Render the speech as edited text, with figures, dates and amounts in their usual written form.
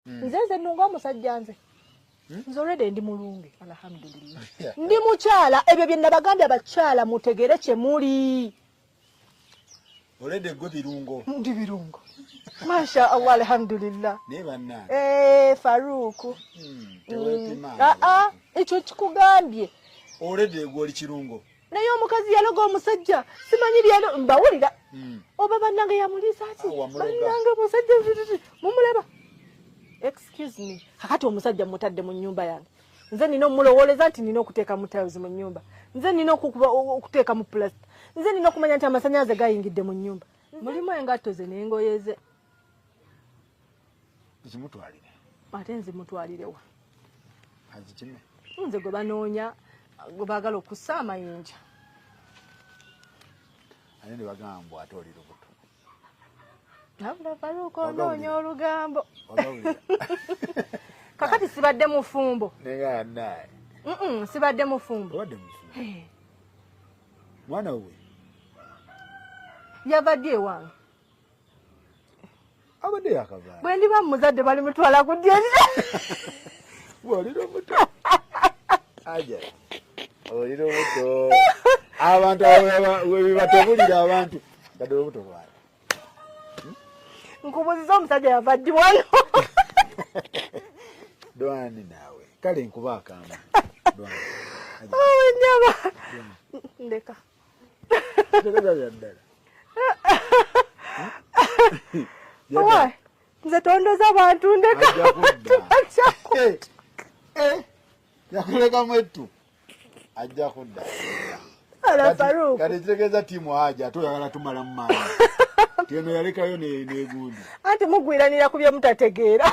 nze nnunga omusajja nze nze already ndi mulungi alhamdulillah ndi mukyala ebyo bye nabagambye abakyala mutegere kye muli already gwe birungo ndi birungo masha Allah alhamdulillah ne banna Faruku tewepima ekyo kikugambye already gwe oli kirungo naye omukazi yaloga omusajja simanyi byalo mbawulira oba bannange yamulisa ati bannange omusajja mumulaba excuse me kakati omusajja mutadde mu nyumba yange nze nina omulowoleza nti nina okuteeka mu tiles mu nyumba nze nina okuteeka mu plastic nze nina okumanya nti amasannyalaze gayingidde mu nyumba mulimu engatto ze n'engoye ze zimutwalire ate nzimutwalirewa azikime nze gwe banoonya gwe baagala okussa amayinja ate ne bagamba ate oli lubuto nabula Faruku onoonya olugambo kakati sibadde mufumbo neganaye sibadde mufumbo obadde mufumbo mwana we yavadde ewange abadde yakavaala bwe ndiba muzadde bali mutwala ku dyeri olira omuto aja olira omuto abantu webibatobulira abantu gadde obuto bwala nkubuuziza omusajja yavadde wano dwani nawe kale nkuba akamba nyaba ndeka owa nze tondoza abantu ndeka yakuleka mwetu ajja kudda ala Faruku kati kitegeeza tiimu haja ate oyagala tumala mu maanyi tieno yalekayo negundi anti mugwiranira ku bye mutategeera